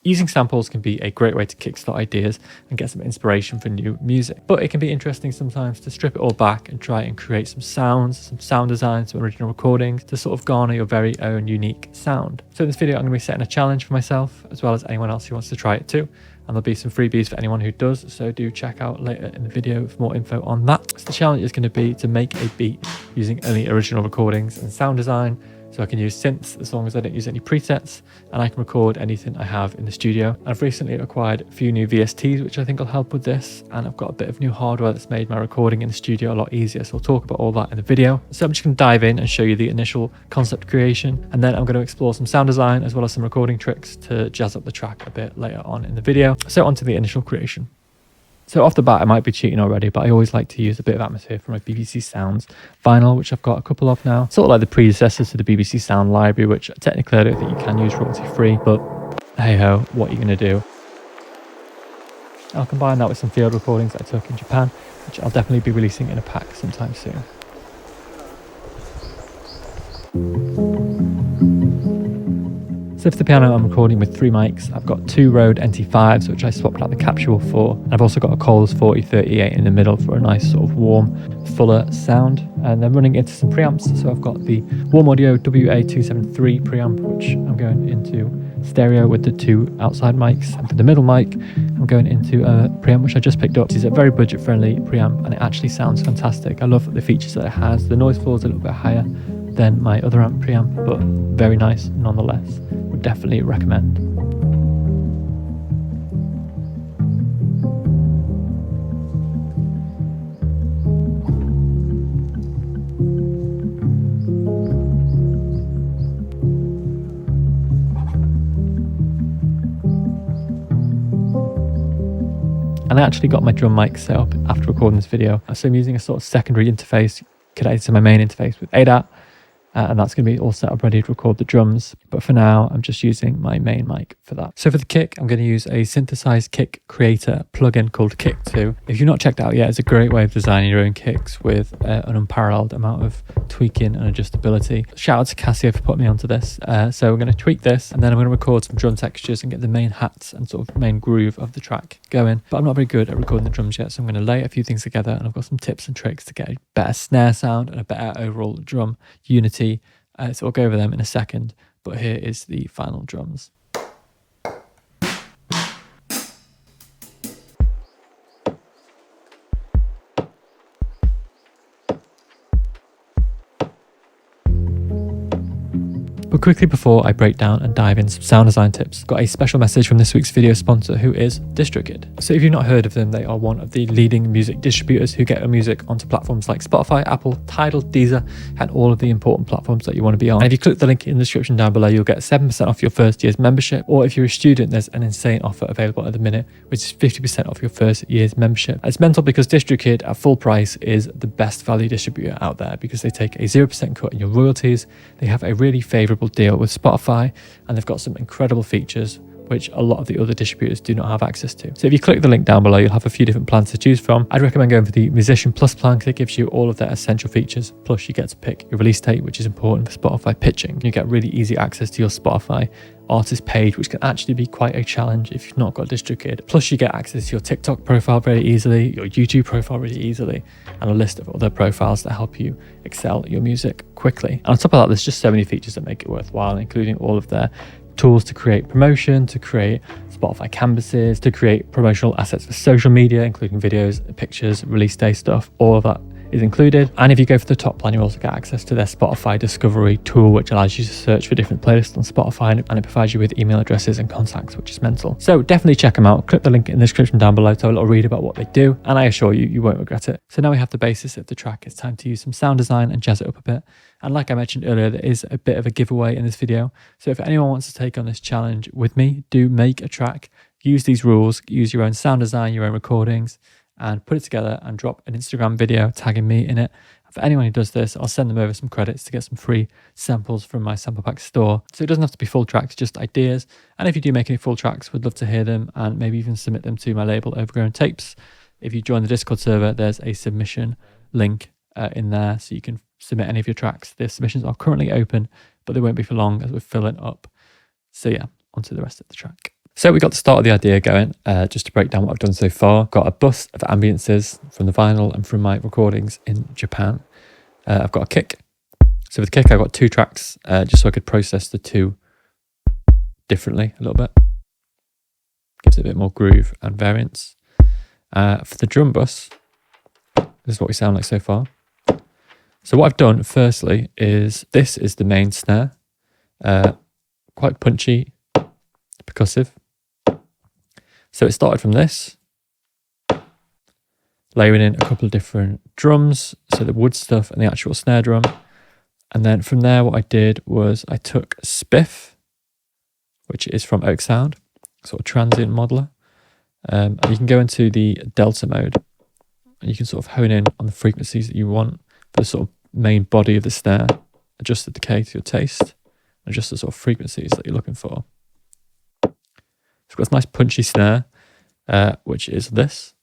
Using samples can be a great way to kickstart ideas and get some inspiration for new music, but it can be interesting sometimes to strip it all back and try and create some sounds, some sound design, some original recordings to sort of garner your very own unique sound. So in this video, I'm going to be setting a challenge for myself as well as anyone else who wants to try it too. And there'll be some freebies for anyone who does, so do check out later in the video for more info on that. So the challenge is going to be to make a beat using only original recordings and sound design. So I can use synths as long as I don't use any presets, and I can record anything I have in the studio. I've recently acquired a few new VSTs, which I think will help with this, and I've got a bit of new hardware that's made my recording in the studio a lot easier, so I'll talk about all that in the video. So I'm just going to dive in and show you the initial concept creation, and then I'm going to explore some sound design as well as some recording tricks to jazz up the track a bit later on in the video. So onto the initial creation. So off the bat, I might be cheating already, but I always like to use a bit of atmosphere from my BBC Sounds vinyl, which I've got a couple of now. Sort of like the predecessors to the BBC Sound library, which technically I don't think you can use royalty free, but hey ho, what are you going to do? I'll combine that with some field recordings that I took in Japan, which I'll definitely be releasing in a pack sometime soon. So for the piano, I'm recording with 3 mics. I've got 2 Rode NT5s, which I swapped out the capsule for. And I've also got a Coles 4038 in the middle for a nice sort of warm, fuller sound. And then running into some preamps. So I've got the Warm Audio WA273 preamp, which I'm going into stereo with the 2 outside mics. And for the middle mic, I'm going into a preamp which I just picked up. This is a very budget-friendly preamp, and it actually sounds fantastic. I love the features that it has. The noise floor is a little bit higher than my other amp preamp, but very nice nonetheless. Would definitely recommend. And I actually got my drum mic set up after recording this video. So I'm using a sort of secondary interface connected to my main interface with ADAT. And that's going to be all set up ready to record the drums. But for now, I'm just using my main mic for that. So for the kick, I'm going to use a synthesized kick creator plugin called Kick 2. If you've not checked it out yet, it's a great way of designing your own kicks with an unparalleled amount of tweaking and adjustability. Shout out to Casio for putting me onto this. So we're going to tweak this, and then I'm going to record some drum textures and get the main hats and sort of main groove of the track going. But I'm not very good at recording the drums yet, so I'm going to lay a few things together, and I've got some tips and tricks to get a better snare sound and a better overall drum unity. So I'll go over them in a second, but here is the final drums. But quickly before I break down and dive into some sound design tips, got a special message from this week's video sponsor, who is DistroKid. So if you've not heard of them, they are one of the leading music distributors who get your music onto platforms like Spotify, Apple, Tidal, Deezer, and all of the important platforms that you want to be on. And if you click the link in the description down below, you'll get 7% off your first year's membership. Or if you're a student, there's an insane offer available at the minute, which is 50% off your first year's membership. It's mental because DistroKid at full price is the best value distributor out there because they take a 0% cut in your royalties. They have a really favorable deal with Spotify, and they've got some incredible features which a lot of the other distributors do not have access to. So if you click the link down below, you'll have a few different plans to choose from. I'd recommend going for the Musician Plus plan because it gives you all of their essential features, plus you get to pick your release date, which is important for Spotify pitching. You get really easy access to your Spotify artist page, which can actually be quite a challenge if you've not got DistroKid. Plus you get access to your TikTok profile very easily, your YouTube profile really easily, and a list of other profiles that help you excel your music quickly. And on top of that, there's just so many features that make it worthwhile, including all of their tools to create promotion, to create Spotify canvases, to create promotional assets for social media, including videos, pictures, release day stuff. All of that is included. And if you go for the top plan, you also get access to their Spotify discovery tool, which allows you to search for different playlists on Spotify, and it provides you with email addresses and contacts, which is mental. So definitely check them out. Click the link in the description down below to have a little read about what they do, and I assure you, you won't regret it. So now we have the basis of the track. It's time to use some sound design and jazz it up a bit. And like I mentioned earlier, there is a bit of a giveaway in this video. So if anyone wants to take on this challenge with me, do make a track, use these rules, use your own sound design, your own recordings, and put it together and drop an Instagram video tagging me in it. For anyone who does this, I'll send them over some credits to get some free samples from my sample pack store. So it doesn't have to be full tracks, just ideas. And if you do make any full tracks, we'd love to hear them and maybe even submit them to my label Overgrown Tapes. If you join the Discord server, there's a submission link in there, so you can submit any of your tracks. The submissions are currently open, but they won't be for long as we're filling up. So yeah, onto the rest of the track. So we got the start of the idea going. Just to break down what I've done so far, got a bus of ambiances from the vinyl and from my recordings in Japan. I've got a kick. So with the kick, I got 2 tracks, just so I could process the 2 differently a little bit. Gives it a bit more groove and variance. For the drum bus, this is what we sound like so far. So what I've done firstly is, this is the main snare, quite punchy, percussive. So it started from this, layering in a couple of different drums, so the wood stuff and the actual snare drum. And then from there, what I did was I took Spiff, which is from Oak Sound, sort of transient modeler. And you can go into the delta mode and you can sort of hone in on the frequencies that you want for the sort of main body of the snare, adjust the decay to your taste, adjust the sort of frequencies that you're looking for. So we've got this nice punchy snare, which is this.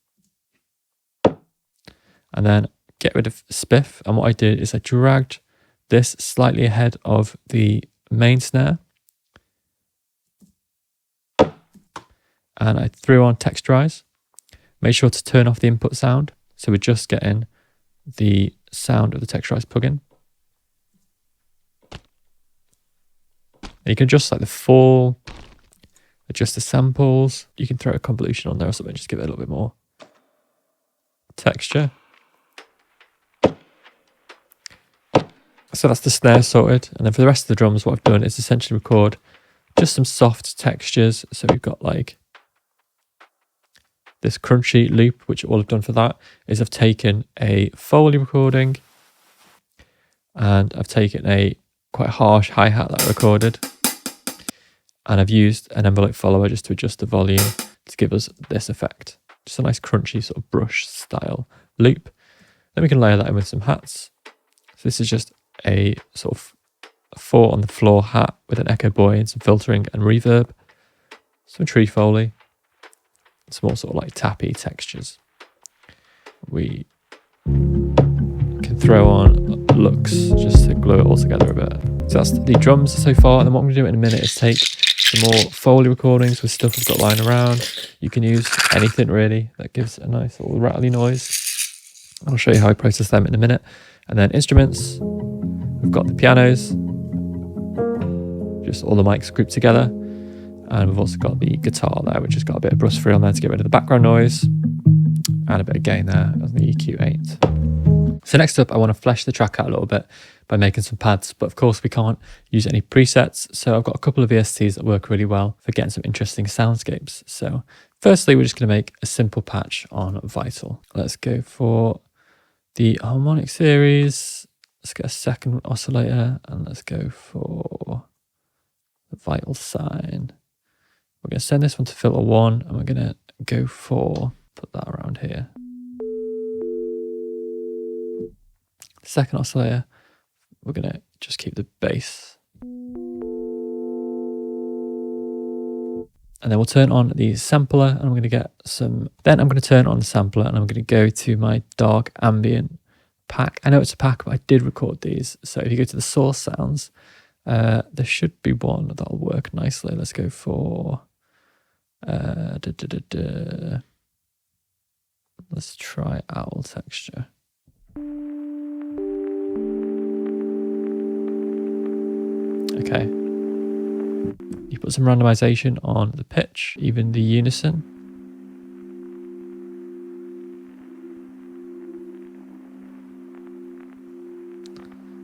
And then get rid of Spiff. And what I did is I dragged this slightly ahead of the main snare. And I threw on texturize. Make sure to turn off the input sound, so we're just getting the sound of the texturize plugin. And you can adjust like the fall, adjust the samples. You can throw a convolution on there or something, just give it a little bit more texture. So that's the snare sorted. And then for the rest of the drums, what I've done is essentially record just some soft textures. So we've got like this crunchy loop, which all I've done for that is I've taken a Foley recording and I've taken a quite harsh hi-hat that I recorded, and I've used an envelope follower just to adjust the volume to give us this effect. Just a nice crunchy sort of brush style loop. Then we can layer that in with some hats. So this is just a sort of 4 on the floor hat with an echo buoy and some filtering and reverb, some tree Foley, some more sort of like tappy textures. We can throw on looks just to glue it all together a bit. So that's the drums so far, and then what I'm going to do in a minute is take some more Foley recordings with stuff I've got lying around. You can use anything really that gives a nice little rattly noise. I'll show you how I process them in a minute. And then instruments, we've got the pianos, just all the mics grouped together. And we've also got the guitar there, which has got a bit of brush free on there to get rid of the background noise, and a bit of gain there on the EQ8. So next up, I want to flesh the track out a little bit by making some pads, but of course we can't use any presets. So I've got a couple of VSTs that work really well for getting some interesting soundscapes. So firstly, we're just going to make a simple patch on Vital. Let's go for the harmonic series. Let's get a second oscillator, and let's go for the Vital sine. We're going to send this one to filter 1, and we're going to go for, put that around here. Second oscillator, we're going to just keep the bass. And then we'll turn on the sampler, and I'm going to get some, then I'm going to turn on the sampler, and I'm going to go to my dark ambient pack. I know it's a pack, but I did record these. So if you go to the source sounds, there should be one that'll work nicely. Let's go for let's try owl texture. Okay. You put some randomization on the pitch, even the unison.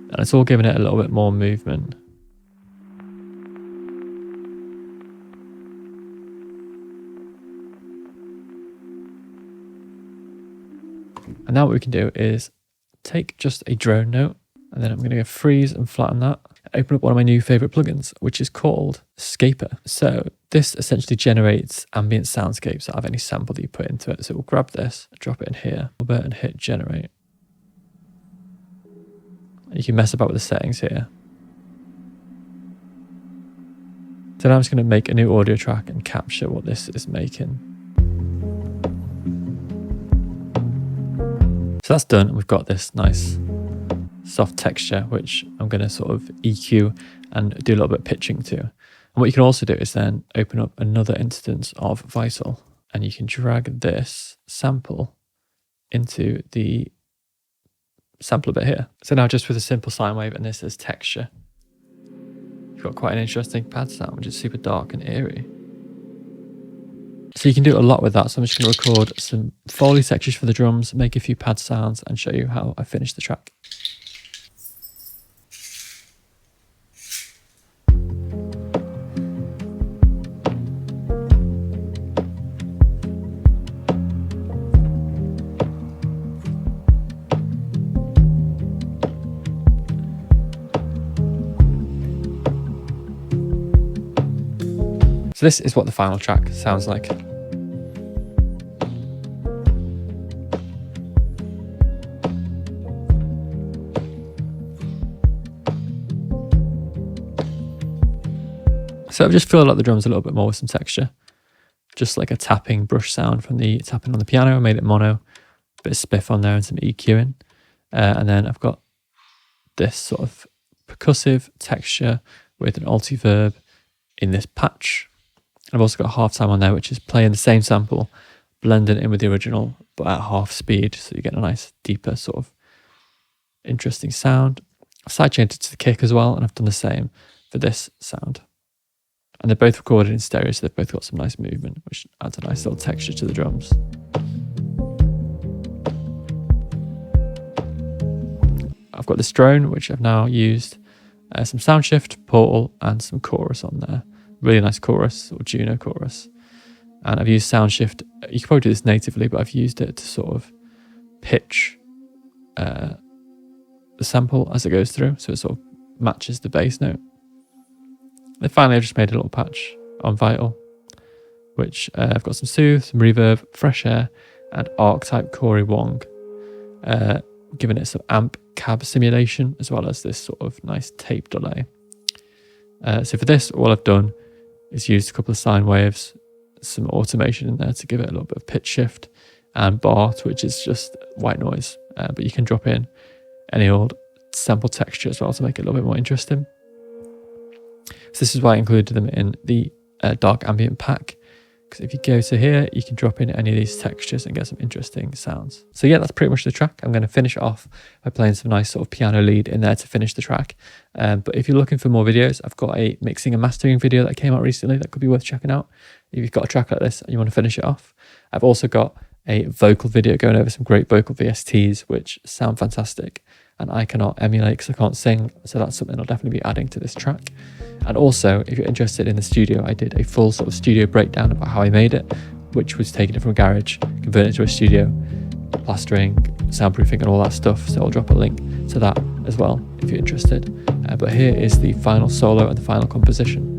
And it's all giving it a little bit more movement. And now what we can do is take just a drone note, and then I'm going to go freeze and flatten that. Open up one of my new favorite plugins, which is called Scaper. So this essentially generates ambient soundscapes out of any sample that you put into it. So we'll grab this, drop it in here, and hit generate. And you can mess about with the settings here. So now I'm just going to make a new audio track and capture what this is making. So that's done. We've got this nice soft texture, which I'm going to sort of EQ and do a little bit of pitching to. And what you can also do is then open up another instance of Vital, and you can drag this sample into the sampler bit here. So now just with a simple sine wave and this as texture, you've got quite an interesting pad sound, which is super dark and eerie. So you can do a lot with that. So I'm just going to record some Foley textures for the drums, make a few pad sounds, and show you how I finish the track. So this is what the final track sounds like. So I've just filled out the drums a little bit more with some texture. Just like a tapping brush sound from the tapping on the piano. I made it mono, a bit of spiff on there and some EQing. And then I've got this sort of percussive texture with an altiverb in this patch. I've also got halftime on there, which is playing the same sample, blending it in with the original, but at half speed. So you get a nice, deeper sort of interesting sound. I've sidechained it to the kick as well, and I've done the same for this sound. And they're both recorded in stereo, so they've both got some nice movement, which adds a nice little texture to the drums. I've got this drone, which I've now used some sound shift, portal, and some chorus on there. Really nice chorus, or Juno chorus. And I've used sound shift. You can probably do this natively, but I've used it to sort of pitch the sample as it goes through, so it sort of matches the bass note. Then finally, I've just made a little patch on Vital, which I've got some soothe, some reverb, fresh air, and archetype Corey Wong, giving it some amp cab simulation, as well as this sort of nice tape delay. So for this, all I've done is used a couple of sine waves, some automation in there to give it a little bit of pitch shift, and Bart, which is just white noise. But you can drop in any old sample texture as well to make it a little bit more interesting. So this is why I included them in the dark ambient pack, because if you go to here, you can drop in any of these textures and get some interesting sounds. So yeah, that's pretty much the track. I'm going to finish it off by playing some nice sort of piano lead in there to finish the track. But if you're looking for more videos, I've got a mixing and mastering video that came out recently that could be worth checking out. If you've got a track like this and you want to finish it off, I've also got a vocal video going over some great vocal VSTs, which sound fantastic. And I cannot emulate because I can't sing. So that's something I'll definitely be adding to this track. And also, if you're interested in the studio, I did a full sort of studio breakdown about how I made it, which was taking it from a garage, converting it to a studio, plastering, soundproofing and all that stuff. So I'll drop a link to that as well if you're interested. But here is the final solo and the final composition.